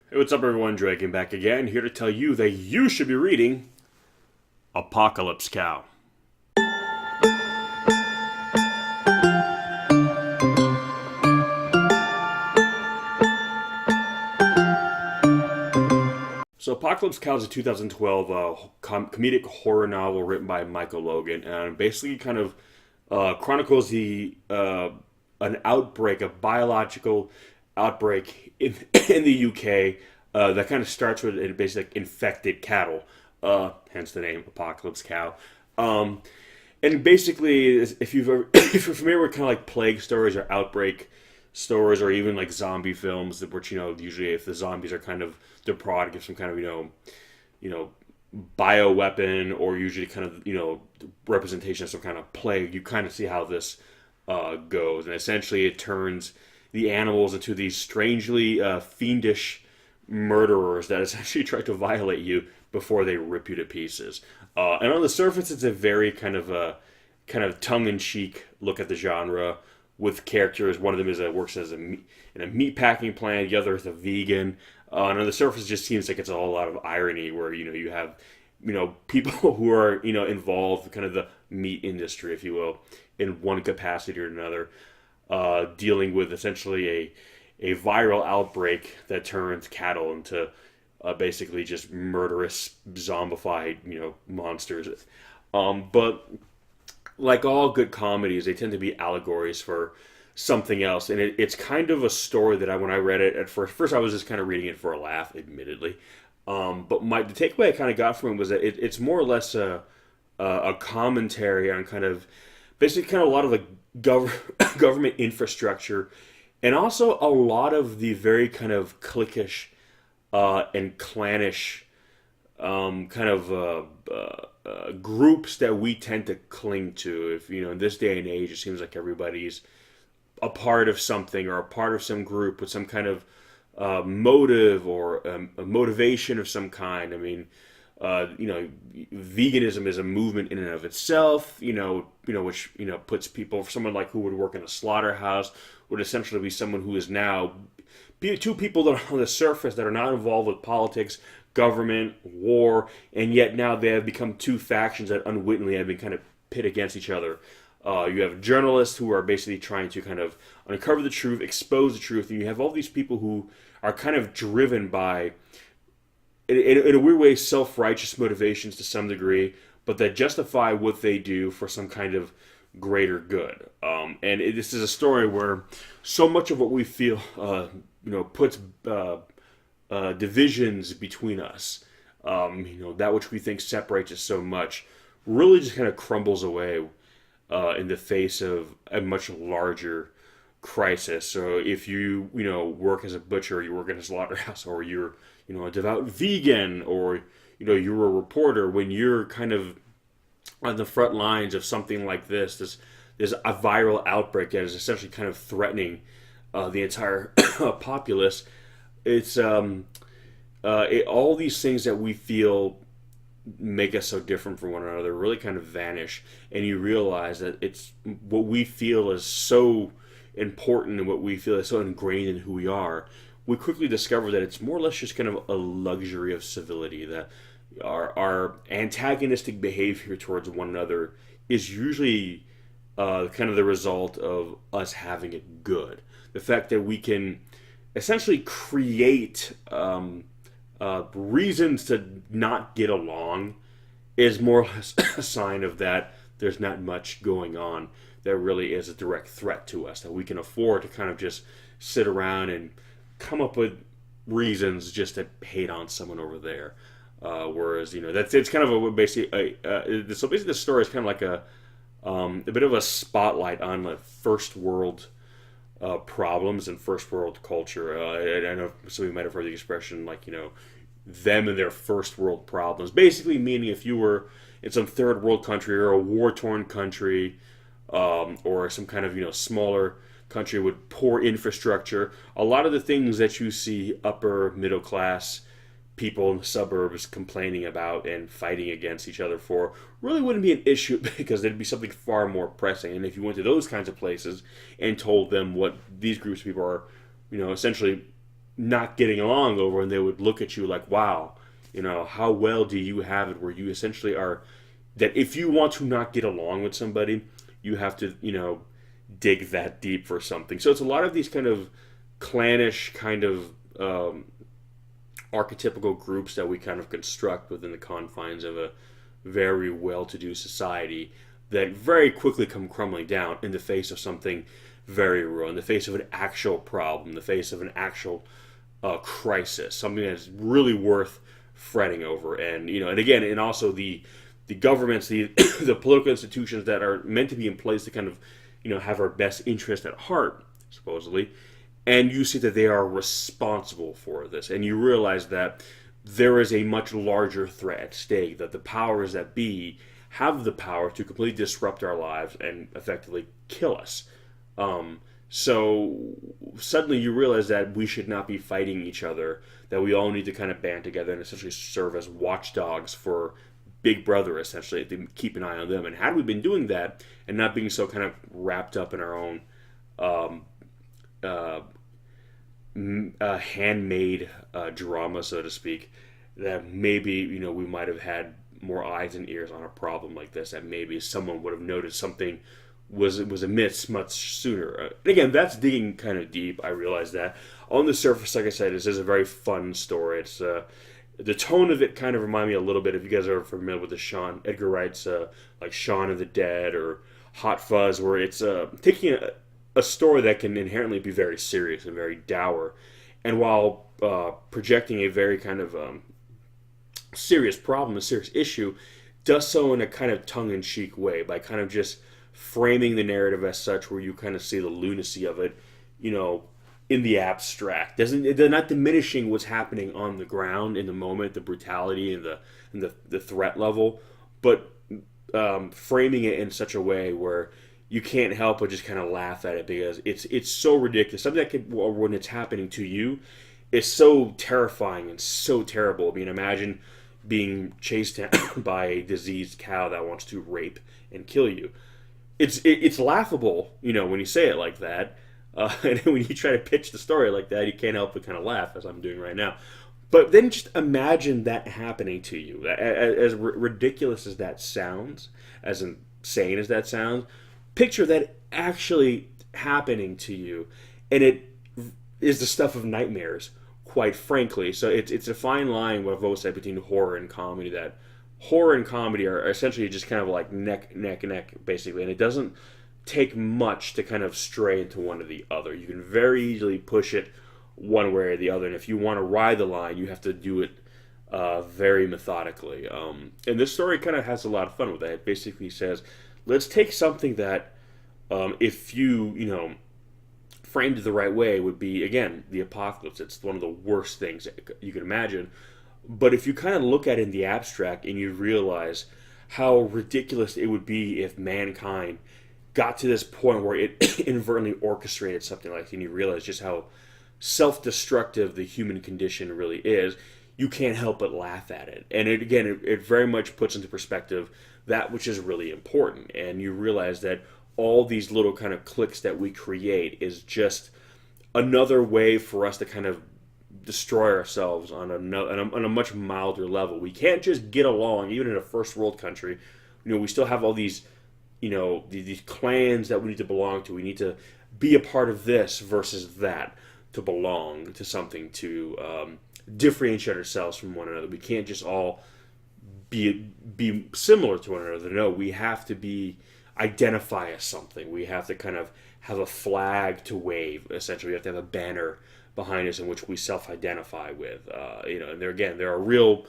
Hey, what's up, everyone? Dragon back again, here to tell you that you should be reading Apocalypse Cow. So, Apocalypse Cow is a 2012 comedic horror novel written by Michael Logan, and basically kind of chronicles the an outbreak, a biological outbreak in the UK that kind of starts with basically like infected cattle, hence the name Apocalypse Cow. Um, and basically, if you've ever, if you're familiar with kind of like plague stories or outbreak stories, or even like zombie films, which usually if the zombies are kind of the product of some kind of you know bio weapon, or usually kind of representation of some kind of plague, you kind of see how this goes, and essentially it turns the animals into these strangely fiendish murderers that essentially try to violate you before they rip you to pieces. And on the surface, it's a very kind of tongue-in-cheek look at the genre with characters. One of them works as in a meat packing plant. The other is a vegan. And on the surface, it just seems like it's a whole lot of irony, where you have people who are involved with kind of the meat industry, if you will, in one capacity or another, dealing with essentially a viral outbreak that turns cattle into basically just murderous, zombified, monsters. But like all good comedies, they tend to be allegories for something else, and it's kind of a story that when I read it at first I was just kind of reading it for a laugh, admittedly. But the takeaway I kind of got from it was that it's more or less a commentary on kind of basically kind of a lot of the government infrastructure, and also a lot of the very kind of cliquish and clannish kind of groups that we tend to cling to. If in this day and age, it seems like everybody's a part of something, or a part of some group with some kind of motive, or a motivation of some kind. I mean, veganism is a movement in and of itself. Which puts people. Someone like who would work in a slaughterhouse would essentially be someone who is now two people that are on the surface that are not involved with politics, government, war, and yet now they have become two factions that unwittingly have been kind of pit against each other. You have journalists who are basically trying to kind of uncover the truth, expose the truth, and you have all these people who are kind of driven by, in a weird way, self-righteous motivations to some degree, but that justify what they do for some kind of greater good. This is a story where so much of what we feel, puts divisions between us. That which we think separates us so much, really just kind of crumbles away in the face of a much larger crisis. So if you work as a butcher, you work in a slaughterhouse, or you're a devout vegan, or you're a reporter, when you're kind of on the front lines of something like this a viral outbreak that is essentially kind of threatening the entire populace. It's all these things that we feel make us so different from one another really kind of vanish, and you realize that it's what we feel is so important, and what we feel is so ingrained in who we are. We quickly discover that it's more or less just kind of a luxury of civility, that our antagonistic behavior towards one another is usually kind of the result of us having it good. The fact that we can essentially create reasons to not get along is more or less a sign of that there's not much going on that really is a direct threat to us, that we can afford to kind of just sit around and come up with reasons just to hate on someone over there. Whereas that's it's kind of a basically so basically the story is kind of like a bit of a spotlight on like first world problems and first world culture. I know some of you might have heard the expression like them and their first world problems. Basically meaning if you were in some third world country, or a war torn country, or some kind of smaller country with poor infrastructure, a lot of the things that you see upper middle class people in the suburbs complaining about and fighting against each other for really wouldn't be an issue, because there'd be something far more pressing. And if you went to those kinds of places and told them what these groups of people are, essentially not getting along over, and they would look at you like, wow, how well do you have it, where you essentially are, that if you want to not get along with somebody, you have to, dig that deep for something. So it's a lot of these kind of clannish kind of archetypical groups that we kind of construct within the confines of a very well-to-do society that very quickly come crumbling down in the face of something very real, in the face of an actual problem, in the face of an actual crisis, something that's really worth fretting over. And again, and also the governments, the the political institutions that are meant to be in place to kind of have our best interest at heart, supposedly, and you see that they are responsible for this, and you realize that there is a much larger threat at stake, that the powers that be have the power to completely disrupt our lives and effectively kill us. So suddenly you realize that we should not be fighting each other, that we all need to kind of band together and essentially serve as watchdogs for Big Brother, essentially, to keep an eye on them. And had we been doing that and not being so kind of wrapped up in our own handmade drama, so to speak, that maybe we might have had more eyes and ears on a problem like this, that maybe someone would have noticed something was amiss much sooner. And again, that's digging kind of deep. I realize that. On the surface, like I said, this is a very fun story. It's the tone of it kind of remind me a little bit, if you guys are familiar with the Edgar Wright's like Shaun of the Dead or Hot Fuzz, where it's taking a story that can inherently be very serious and very dour, and while projecting a very kind of serious problem, a serious issue, does so in a kind of tongue-in-cheek way by kind of just framing the narrative as such, where you kind of see the lunacy of it, in the abstract. They're not diminishing what's happening on the ground in the moment, the brutality and the threat level, but framing it in such a way where you can't help but just kind of laugh at it, because it's so ridiculous. Something that could, when it's happening to you, is so terrifying and so terrible. I mean, imagine being chased by a diseased cow that wants to rape and kill you. It's laughable, when you say it like that. And when you try to pitch the story like that, you can't help but kind of laugh, as I'm doing right now. But then just imagine that happening to you. As ridiculous as that sounds, as insane as that sounds, picture that actually happening to you. And it is the stuff of nightmares, quite frankly. So it's a fine line, what I've always said, between horror and comedy, that horror and comedy are essentially just kind of like neck, basically. And it doesn't take much to kind of stray into one or the other. You can very easily push it one way or the other, and if you want to ride the line, you have to do it very methodically. And this story kind of has a lot of fun with that. It basically says, let's take something that, if you framed it the right way, would be, again, the apocalypse. It's one of the worst things you can imagine. But if you kind of look at it in the abstract and you realize how ridiculous it would be if mankind got to this point where it inadvertently orchestrated something like that, and you realize just how self-destructive the human condition really is, you can't help but laugh at it. And it very much puts into perspective that which is really important. And you realize that all these little kind of cliques that we create is just another way for us to kind of destroy ourselves on a much milder level. We can't just get along, even in a first world country. We still have all these these clans that we need to belong to. We need to be a part of this versus that to belong to something, to differentiate ourselves from one another. We can't just all be similar to one another. No, we have to identify as something. We have to kind of have a flag to wave. Essentially, we have to have a banner behind us in which we self-identify with. And there are real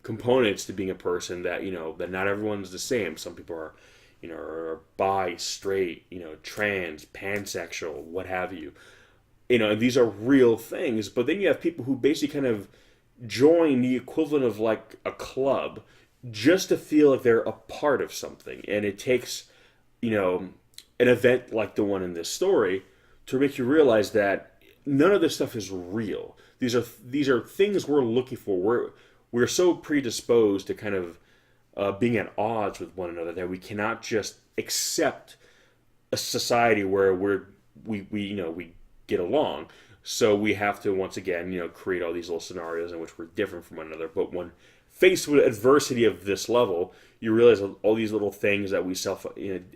components to being a person that that not everyone's the same. Some people are bi, straight, trans, pansexual, what have you. And these are real things. But then you have people who basically kind of join the equivalent of like a club just to feel like they're a part of something. And it takes an event like the one in this story to make you realize that none of this stuff is real. These are things we're looking for. We're so predisposed to kind of being at odds with one another that we cannot just accept a society where we get along. So we have to once again, create all these little scenarios in which we're different from one another. But when faced with adversity of this level, you realize all these little things that we self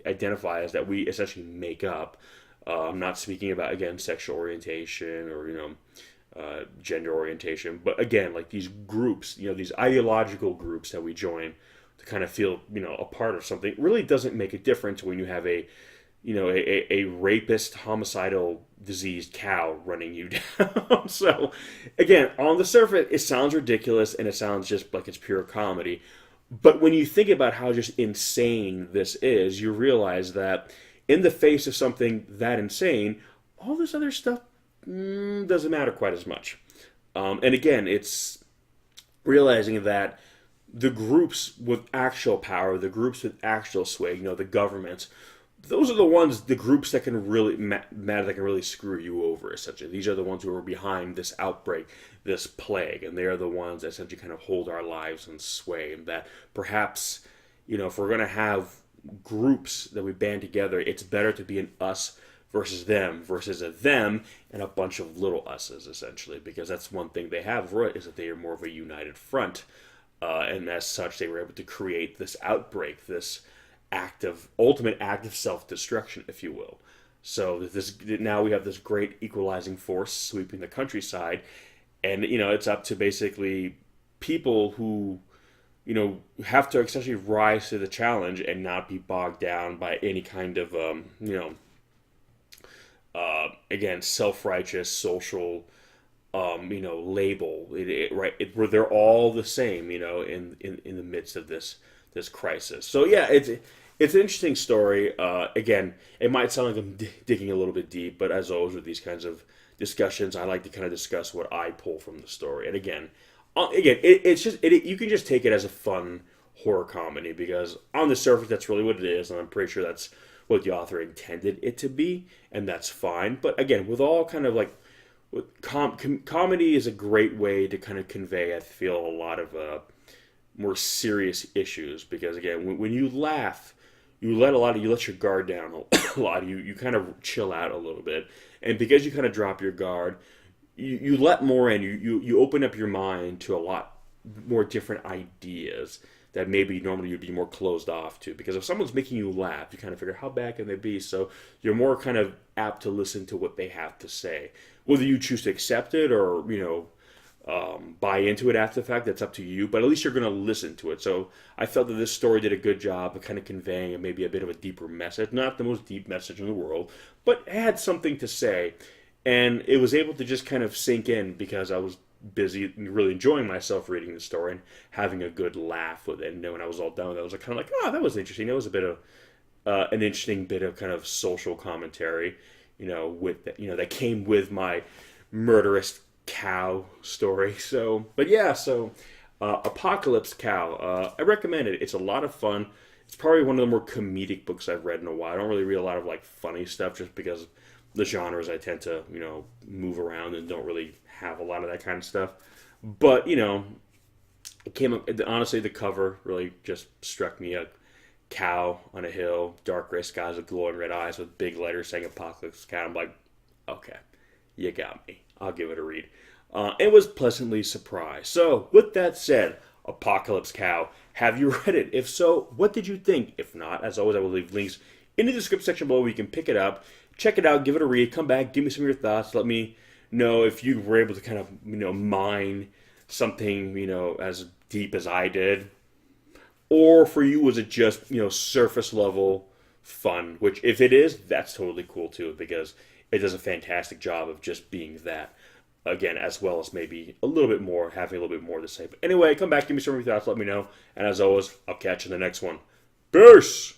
identify as that we essentially make up. I'm not speaking about again sexual orientation or gender orientation, but again like these groups, these ideological groups that we join to kind of feel a part of something really doesn't make a difference when you have a rapist, homicidal, diseased cow running you down. So, again, on the surface, it sounds ridiculous and it sounds just like it's pure comedy. But when you think about how just insane this is, you realize that in the face of something that insane, all this other stuff doesn't matter quite as much. And again, it's realizing that the groups with actual power, the groups with actual sway, the governments, those are the groups that can really matter, that can really screw you over, essentially. These are the ones who are behind this outbreak, this plague, and they are the ones that essentially kind of hold our lives in sway. And that perhaps, if we're going to have groups that we band together, it's better to be an us versus a them and a bunch of little us's, essentially, because that's one thing they have, right, is that they are more of a united front. And as such, they were able to create this outbreak, this ultimate act of self-destruction, if you will. So now we have this great equalizing force sweeping the countryside, and it's up to basically people who have to essentially rise to the challenge and not be bogged down by any kind of again self-righteous social label, where they're all the same, in the midst of this crisis. So yeah, it's an interesting story. Again, it might sound like I'm digging a little bit deep, but as always with these kinds of discussions, I like to kind of discuss what I pull from the story. And again, it's just you can just take it as a fun horror comedy, because on the surface that's really what it is, and I'm pretty sure that's what the author intended it to be, and that's fine. But again, with all kind of like comedy is a great way to kind of convey, I feel, a lot of more serious issues, because again, when you laugh, you let your guard down a lot. You kind of chill out a little bit, and because you kind of drop your guard, you let more in. You open up your mind to a lot more different ideas that maybe normally you'd be more closed off to. Because if someone's making you laugh, you kind of figure, how bad can they be? So you're more kind of apt to listen to what they have to say. Whether you choose to accept it or buy into it after the fact, that's up to you, but at least you're going to listen to it. So I felt that this story did a good job of kind of conveying maybe a bit of a deeper message. Not the most deep message in the world, but it had something to say. And it was able to just kind of sink in because I was busy really enjoying myself reading the story and having a good laugh with it. And when I was all done with it, I was kind of like, oh, that was interesting. That was a bit of an interesting bit of kind of social commentary, with that came with my murderous cow story. So, but yeah, so Apocalypse Cow, I recommend it. It's a lot of fun. It's probably one of the more comedic books I've read in a while. I don't really read a lot of like funny stuff just because the genres I tend to move around and don't really have a lot of that kind of stuff. But it came up, honestly, the cover really just struck me. A cow on a hill, dark gray skies with glowing red eyes with big letters saying Apocalypse Cow. I'm like, okay, you got me. I'll give it a read. It was pleasantly surprised. So, with that said, Apocalypse Cow, have you read it? If so, what did you think? If not, as always, I will leave links in the description section below where you can pick it up, check it out, give it a read, come back, give me some of your thoughts, let me know if you were able to kind of, mine something, as deep as I did. Or for you, was it just, surface level fun? Which, if it is, that's totally cool too, because it does a fantastic job of just being that. Again, as well as maybe a little bit more, having a little bit more to say. But anyway, come back, give me some of your thoughts, let me know. And as always, I'll catch you in the next one. Peace!